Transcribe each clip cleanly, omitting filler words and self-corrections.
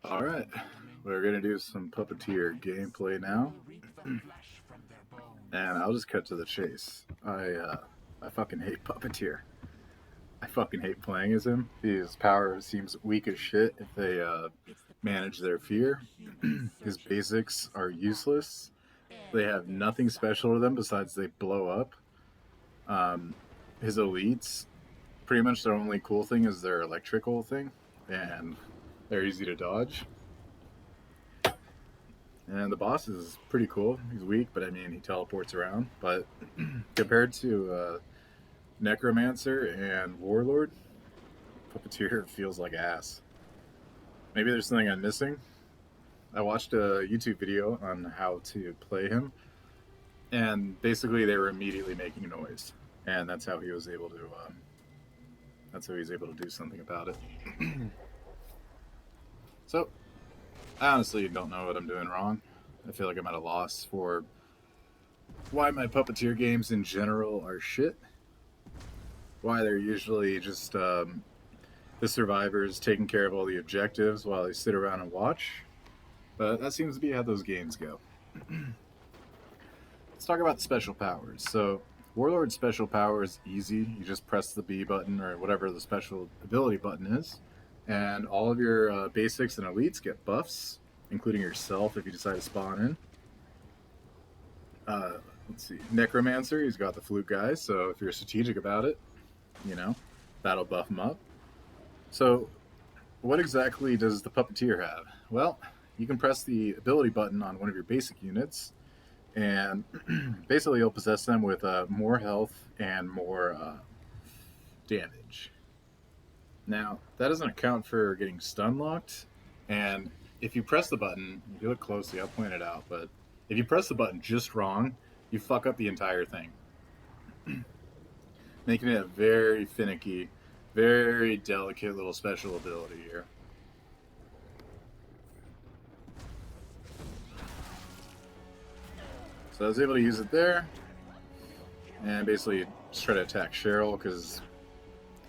Alright, we're gonna do some Puppeteer gameplay now, and I'll just cut to the chase. I fucking hate Puppeteer. I fucking hate playing as him. His power seems weak as shit if they manage their fear. His basics are useless. They have nothing special to them besides they blow up. His elites, pretty much their only cool thing is their electrical thing, and they're easy to dodge. And the boss is pretty cool. He's weak, but I mean, he teleports around. But compared to Necromancer and Warlord, Puppeteer feels like ass. Maybe there's something I'm missing. I watched a YouTube video on how to play him, and basically they were immediately making noise, and that's how he was able to. That's how he's able to do something about it. So, I honestly don't know what I'm doing wrong. I feel like I'm at a loss for why my Puppeteer games in general are shit. Why they're usually just the survivors taking care of all the objectives while they sit around and watch. But that seems to be how those games go. Let's talk about special powers. So, Warlord's special power is easy. You just press the B button or whatever the special ability button is, and all of your basics and elites get buffs, including yourself if you decide to spawn in. Let's see. Necromancer, he's got the flute guys, so if you're strategic about it, that'll buff him up. So, what exactly does the Puppeteer have? Well, you can press the ability button on one of your basic units, and basically you'll possess them with more health and more damage. Now, that doesn't account for getting stun locked, and if you press the button, if you look closely, I'll point it out, but if you press the button just wrong, you fuck up the entire thing. Making it a very finicky, very delicate little special ability here. So I was able to use it there, and basically just try to attack Cheryl, because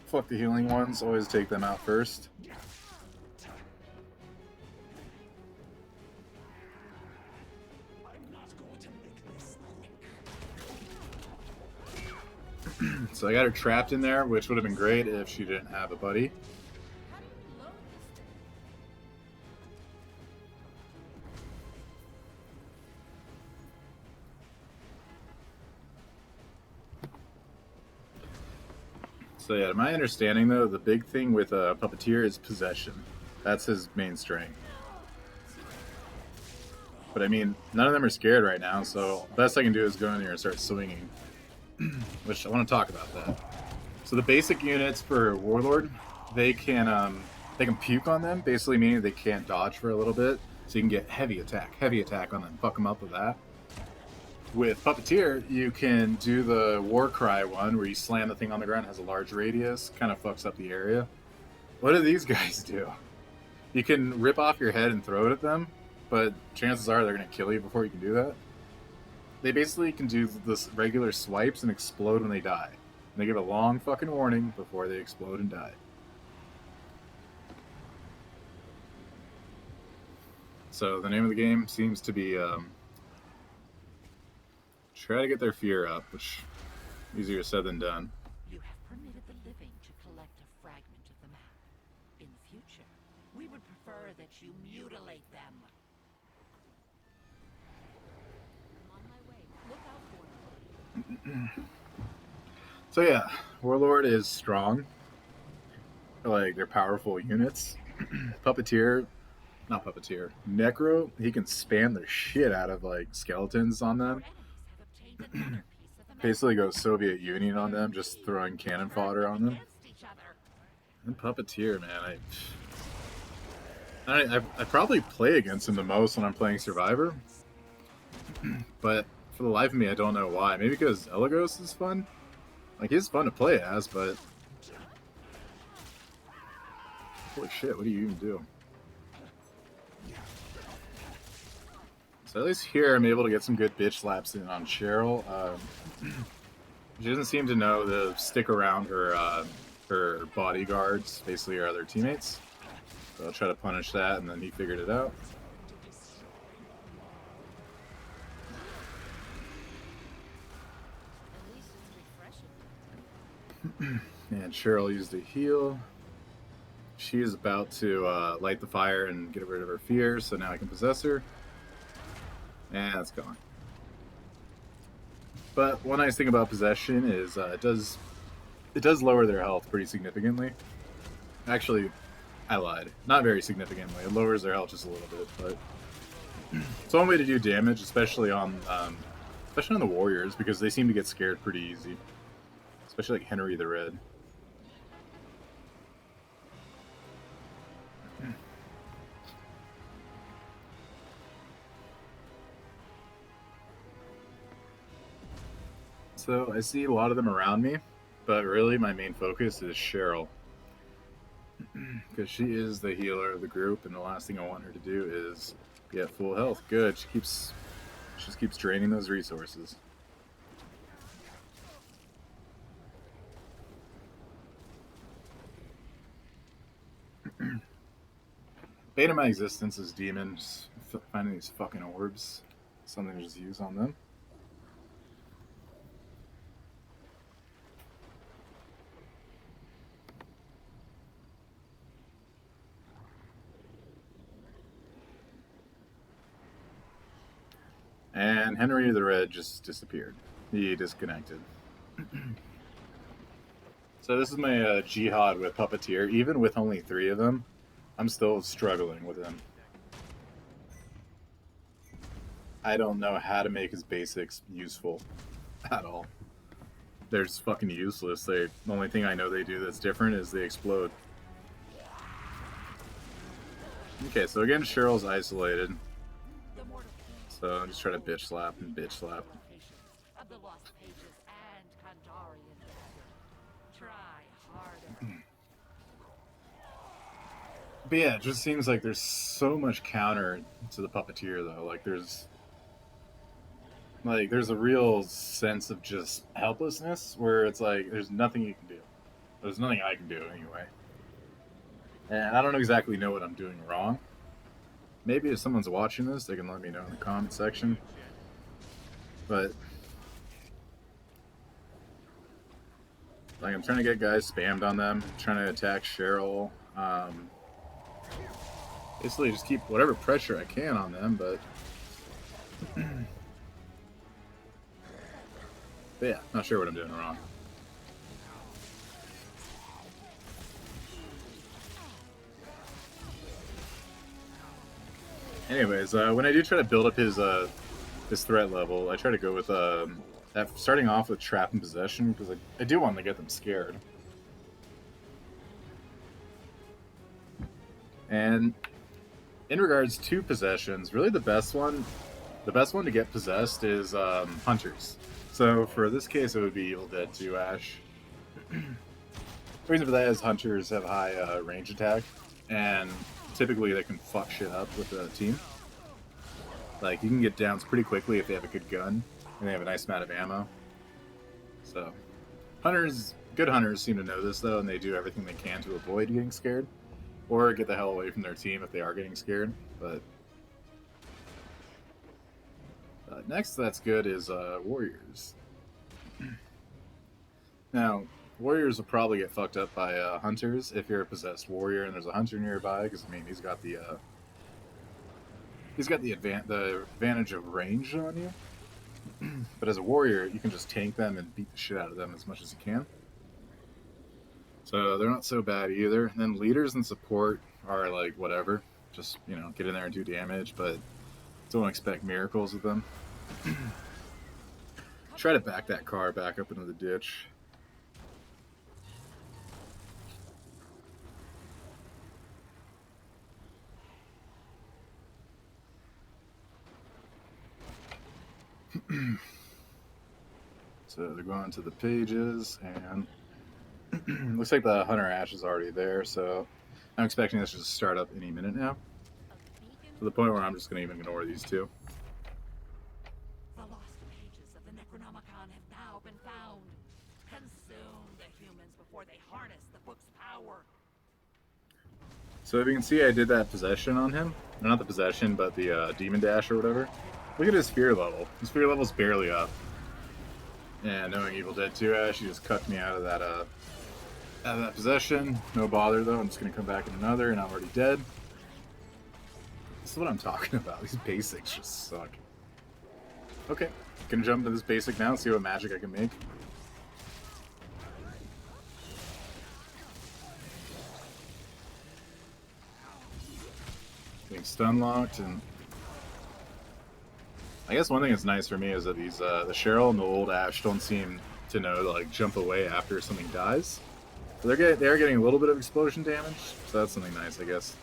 fuck the healing ones, always take them out first. So I got her trapped in there, which would have been great if she didn't have a buddy. So yeah, my understanding though, the big thing with Puppeteer is possession. That's his main strength. But I mean, none of them are scared right now, so the best I can do is go in here and start swinging. Which I want to talk about that. So the basic units for Warlord, they can puke on them, basically meaning they can't dodge for a little bit, so you can get heavy attack on them, fuck them up with that. With Puppeteer, you can do the war cry one where you slam the thing on the ground, has a large radius, kind of fucks up the area. What do these guys do? You can rip off your head and throw it at them, but chances are they're going to kill you before you can do that. They basically can do this regular swipes and explode when they die. And they give a long fucking warning before they explode and die. So the name of the game seems to be try to get their fear up, which easier said than done. You have permitted the living to collect a fragment of the map. In the future, we would prefer that you mutilate them. I'm on my way. Look out for me. So yeah, Warlord is strong. Like, they're powerful units. Puppeteer, not Puppeteer, Necro, he can spam the shit out of like skeletons on them. Basically go Soviet Union on them, just throwing cannon fodder on them. And Puppeteer, man, I probably play against him the most when I'm playing Survivor. But for the life of me, I don't know why. Maybe because Elagos is fun? Like, he's fun to play as, but... Holy shit, what do you even do? So at least here I'm able to get some good bitch slaps in on Cheryl. She doesn't seem to know to stick around her bodyguards, basically her other teammates. So I'll try to punish that, and then he figured it out. At least it's refreshing. And Cheryl used a heal. She is about to light the fire and get rid of her fear, so now I can possess her. And it's gone. But one nice thing about possession is it does lower their health pretty significantly. Actually, I lied. Not very significantly. It lowers their health just a little bit, but it's one way to do damage, especially on the warriors, because they seem to get scared pretty easy. Especially like Henry the Red. So I see a lot of them around me, but really my main focus is Cheryl. Because she is the healer of the group, and the last thing I want her to do is be at full health. Good, she just keeps draining those resources. Bane of my existence is demons. Finding these fucking orbs. Something to just use on them. And Henry the Red just disappeared. He disconnected. So this is my jihad with Puppeteer. Even with only 3 of them, I'm still struggling with him. I don't know how to make his basics useful at all. They're just fucking useless. The only thing I know they do that's different is they explode. Okay, so again, Cheryl's isolated. So I'm just trying to bitch slap and bitch slap. Of the lost pages and Kandarian dagger. Try harder. But yeah, it just seems like there's so much counter to the Puppeteer, though. There's a real sense of just helplessness where it's like there's nothing you can do. There's nothing I can do anyway. And I don't exactly know what I'm doing wrong. Maybe if someone's watching this, they can let me know in the comment section. But like, I'm trying to get guys spammed on them, trying to attack Cheryl. Basically, just keep whatever pressure I can on them, but yeah, not sure what I'm doing wrong. Anyways, when I do try to build up his threat level, I try to go with starting off with trap and possession, because I do want to get them scared. And in regards to possessions, really the best one to get possessed is hunters. So for this case, it would be Evil Dead 2 Ash. The reason for that is hunters have high range attack, and typically they can fuck shit up with the team. Like, you can get downs pretty quickly if they have a good gun and they have a nice amount of ammo. So good hunters seem to know this, though, and they do everything they can to avoid getting scared or get the hell away from their team if they are getting scared. But next that's good is warriors. Now, warriors will probably get fucked up by hunters if you're a possessed warrior and there's a hunter nearby, because I mean he's got the advantage of range on you. But as a warrior, you can just tank them and beat the shit out of them as much as you can. So they're not so bad either. And then leaders and support are like whatever, just get in there and do damage, but don't expect miracles with them. Try to back that car back up into the ditch. So they're going to the pages, and looks like the Hunter Ash is already there, so I'm expecting this to start up any minute now. To the point where I'm just going to even ignore these two. The lost pages of the Necronomicon have now been found. Consume the humans before they harness the book's power. So if you can see, I did that possession on him. Or not the possession, but the demon dash or whatever. Look at his fear level. His fear level's barely up. And knowing Evil Dead 2 Ash, he just cut me out of that possession. No bother though. I'm just gonna come back in another, and I'm already dead. This is what I'm talking about. These basics just suck. Okay, gonna jump into this basic now and see what magic I can make. Getting stun locked, and I guess one thing that's nice for me is that these the Cheryl and the old Ash don't seem to know to like jump away after something dies. So they're getting a little bit of explosion damage, so that's something nice, I guess.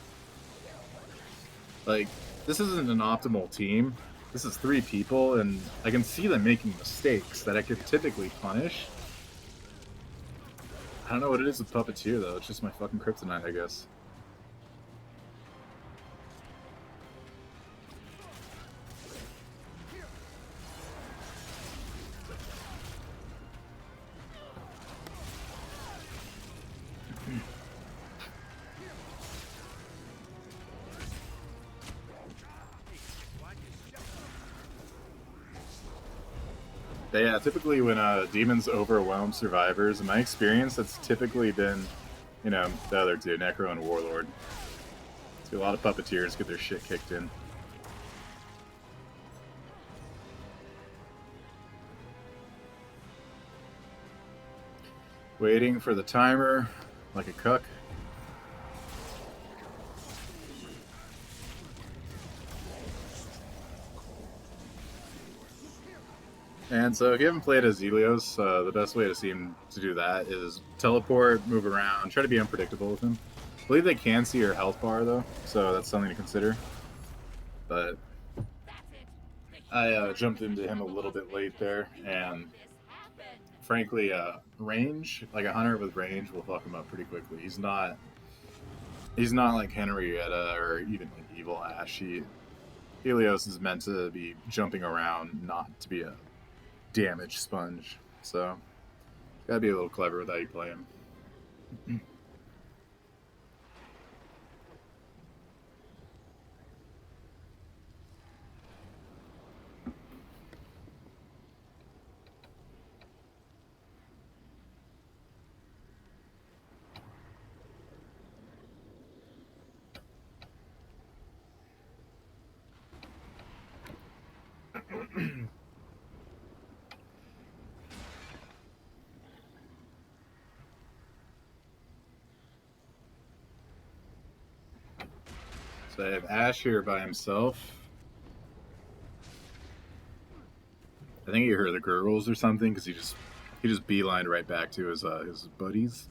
Like, this isn't an optimal team. This is 3 people, and I can see them making mistakes that I could typically punish. I don't know what it is with Puppeteer, though. It's just my fucking kryptonite, I guess. But yeah, typically when demons overwhelm survivors, in my experience, that's typically been, you know, the other two, Necro and Warlord. So a lot of Puppeteers get their shit kicked in. Waiting for the timer, like a cuck. And so if you haven't played as Helios, the best way to see him to do that is teleport, move around, try to be unpredictable with him. I believe they can see your health bar though, so that's something to consider. But I jumped into him a little bit late there, and frankly, range, like a hunter with range, will fuck him up pretty quickly. He's not like Henrietta or even like Evil Ash. Helios is meant to be jumping around, not to be a damage sponge. So, gotta be a little clever with how you play him. So I have Ash here by himself. I think he heard the gurgles or something because he just beelined right back to his buddies.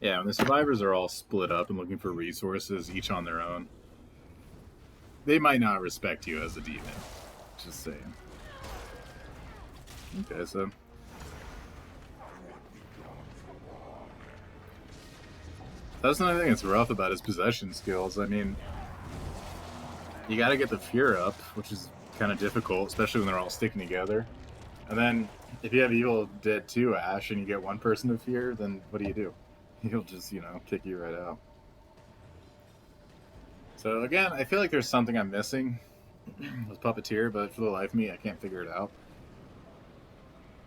Yeah, when the survivors are all split up and looking for resources, each on their own, they might not respect you as a demon. Just saying. Okay, so that's another thing that's rough about his possession skills. I mean, you got to get the fear up, which is kind of difficult, especially when they're all sticking together. And then if you have Evil Dead 2 Ash and you get one person to fear, then what do? He'll just, you know, kick you right out. So again, I feel like there's something I'm missing with Puppeteer, but for the life of me, I can't figure it out.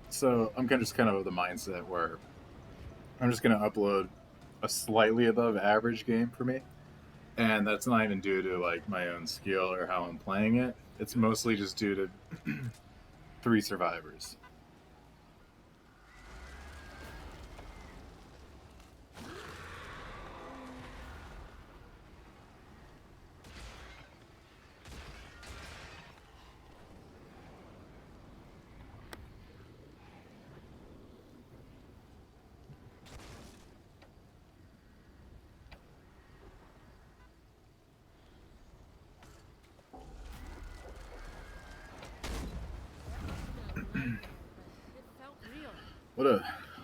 So I'm just kind of the mindset where I'm just going to upload a slightly above average game for me. And that's not even due to like my own skill or how I'm playing it. It's mostly just due to 3 survivors.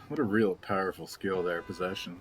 What a real powerful skill there, possession.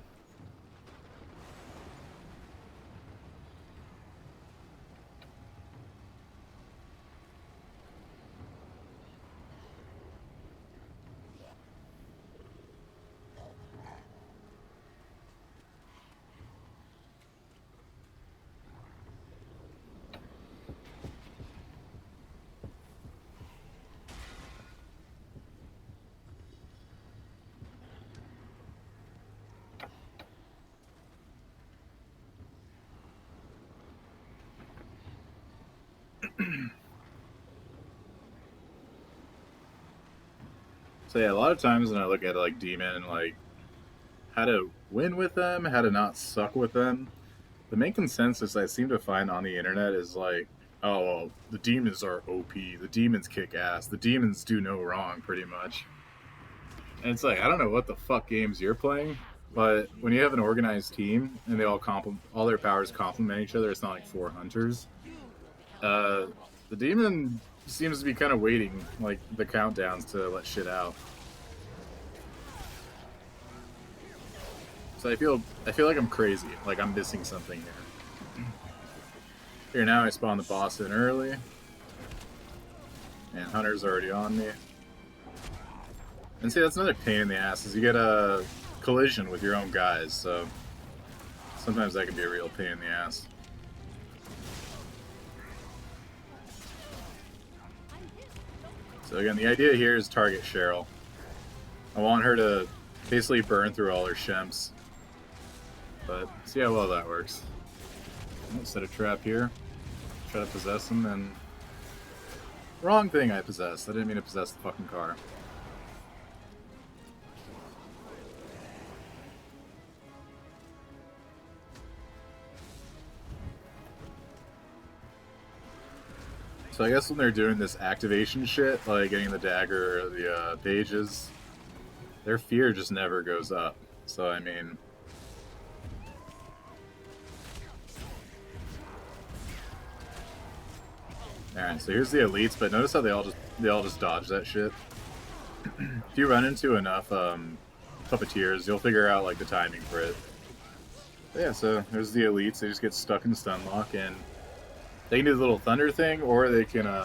So yeah, a lot of times when I look at like demon and like how to win with them, how to not suck with them, the main consensus I seem to find on the internet is like, oh, well, the demons are OP, the demons kick ass, the demons do no wrong, pretty much. And it's like, I don't know what the fuck games you're playing, but when you have an organized team and they all their powers complement each other, it's not like four hunters. Uh, the demon seems to be kind of waiting like the countdowns to let shit out. So I feel like I'm crazy, like I'm missing something here. Here now I spawn the boss in early, and Hunter's already on me. And see, that's another pain in the ass, is you get a collision with your own guys, so sometimes that can be a real pain in the ass. So again, the idea here is target Cheryl. I want her to basically burn through all her shemps. But see how well that works. I'll set a trap here. Try to possess him, and... Wrong thing I possessed. I didn't mean to possess the fucking car. So I guess when they're doing this activation shit, like getting the dagger or the pages, their fear just never goes up. So I mean... Alright, so here's the elites, but notice how they all just dodge that shit. If you run into enough puppeteers, you'll figure out like the timing for it. But yeah, so there's the elites. They just get stuck in stun lock, and they can do the little thunder thing, or they can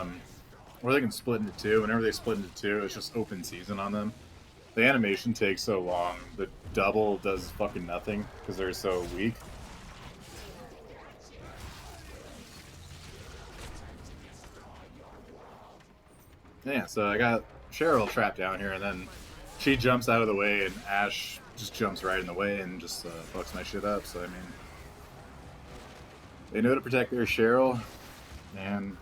split into two. Whenever they split into two, it's just open season on them. The animation takes so long. The double does fucking nothing because they're so weak. Yeah, so I got Cheryl trapped down here, and then she jumps out of the way, and Ash just jumps right in the way and just fucks my shit up. So I mean, they know to protect their Cheryl, and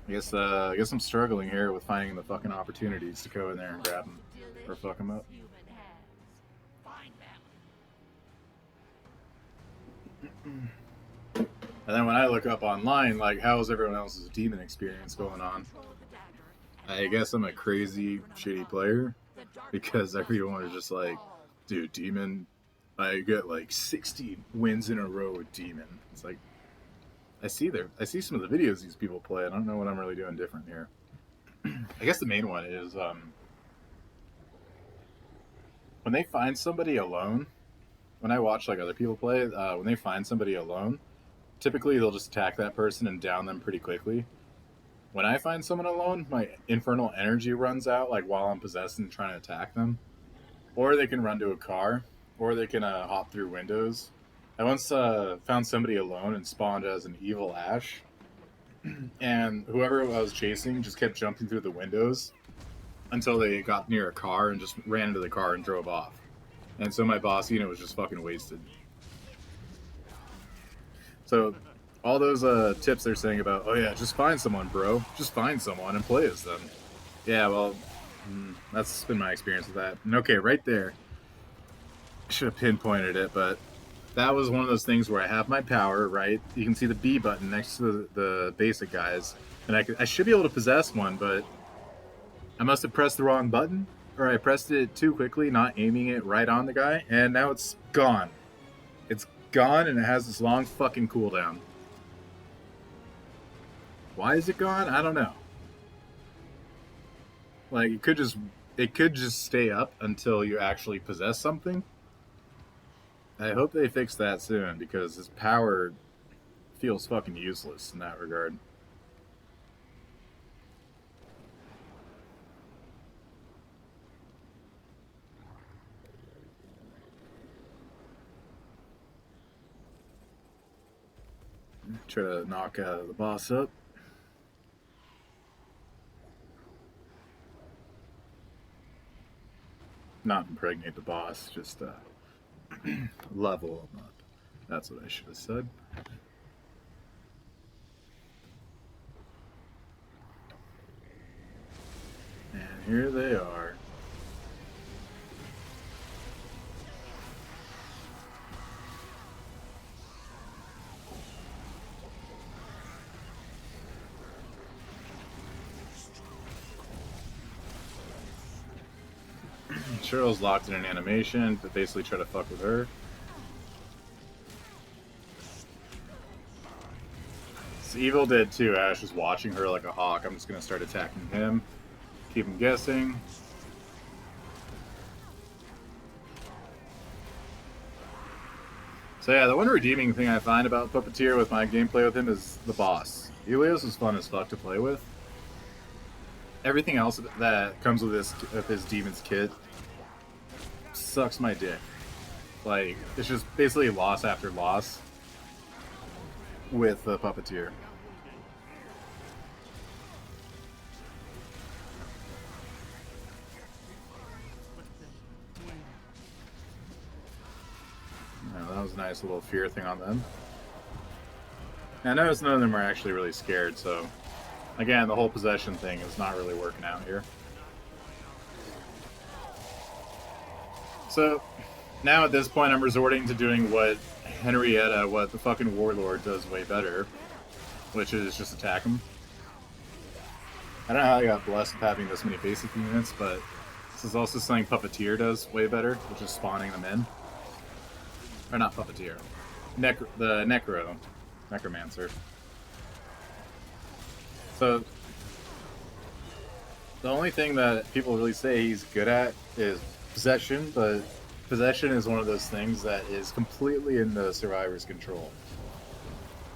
I guess I'm struggling here with finding the fucking opportunities to go in there and grab them or fuck them up. And then when I look up online, like, how's everyone else's demon experience going on? I guess I'm a crazy, shitty player, because everyone is just like, dude, demon, I get like 60 wins in a row with demon. It's like, I see some of the videos these people play, and I don't know what I'm really doing different here. I guess the main one is, when they find somebody alone, when I watch like other people play, when they find somebody alone, typically they'll just attack that person and down them pretty quickly. When I find someone alone, my infernal energy runs out, like while I'm possessed and trying to attack them. Or they can run to a car, or they can hop through windows. I once found somebody alone and spawned as an evil Ash, and whoever I was chasing just kept jumping through the windows until they got near a car and just ran into the car and drove off. And so my boss unit was just fucking wasted. So all those tips they're saying about, oh yeah, just find someone, bro. Just find someone and play as them. Yeah, well, that's been my experience with that. And okay, right there, I should have pinpointed it, but that was one of those things where I have my power, right? You can see the B button next to the basic guys, and I should be able to possess one, but I must have pressed the wrong button, or I pressed it too quickly, not aiming it right on the guy, and now it's gone. It's gone, and it has this long fucking cooldown. Why is it gone? I don't know. Like, it could just stay up until you actually possess something. I hope they fix that soon, because his power feels fucking useless in that regard. Try to knock the boss up. Not impregnate the boss, just level him up. That's what I should have said. Here they are. Cheryl's locked in an animation to basically try to fuck with her. It's Evil did too. Ash is watching her like a hawk. I'm just gonna start attacking him. Keep him guessing. So yeah, the one redeeming thing I find about Puppeteer with my gameplay with him is the boss. Helios is fun as fuck to play with. Everything else that comes with his demon's kit sucks my dick. Like, it's just basically loss after loss with the Puppeteer. Oh, that was a nice little fear thing on them. And I noticed none of them are actually really scared, so again, the whole possession thing is not really working out here. So now at this point, I'm resorting to doing what the fucking Warlord does way better, which is just attack him. I don't know how I got blessed with having this many basic units, but this is also something Puppeteer does way better, which is spawning them in. Or not Puppeteer. The Necromancer. So, the only thing that people really say he's good at is possession, but possession is one of those things that is completely in the survivor's control.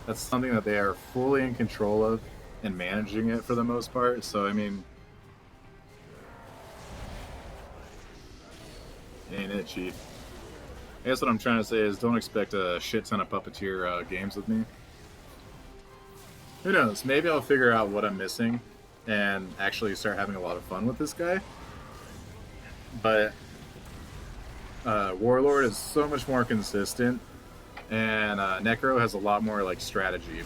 That's something that they are fully in control of and managing it for the most part, so I mean, ain't it, Chief? I guess what I'm trying to say is don't expect a shit ton of Puppeteer games with me. Who knows? Maybe I'll figure out what I'm missing and actually start having a lot of fun with this guy. But Warlord is so much more consistent, and Necro has a lot more like strategy.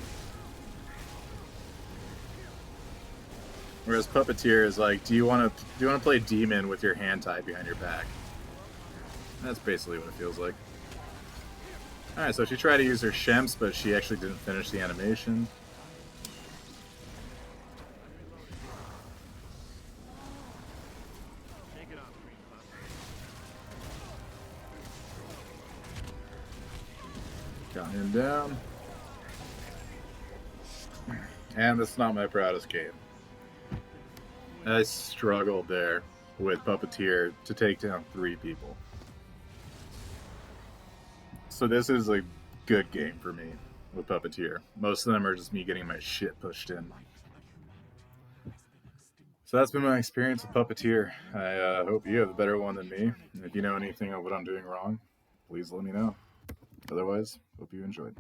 Whereas Puppeteer is like, do you want to play Demon with your hand tied behind your back? That's basically what it feels like. Alright, so she tried to use her Shemps, but she actually didn't finish the animation. Got him down. And that's not my proudest game. I struggled there with Puppeteer to take down 3 people. So this is a good game for me with Puppeteer. Most of them are just me getting my shit pushed in. So that's been my experience with Puppeteer. I hope you have a better one than me. And if you know anything of what I'm doing wrong, please let me know. Otherwise, hope you enjoyed.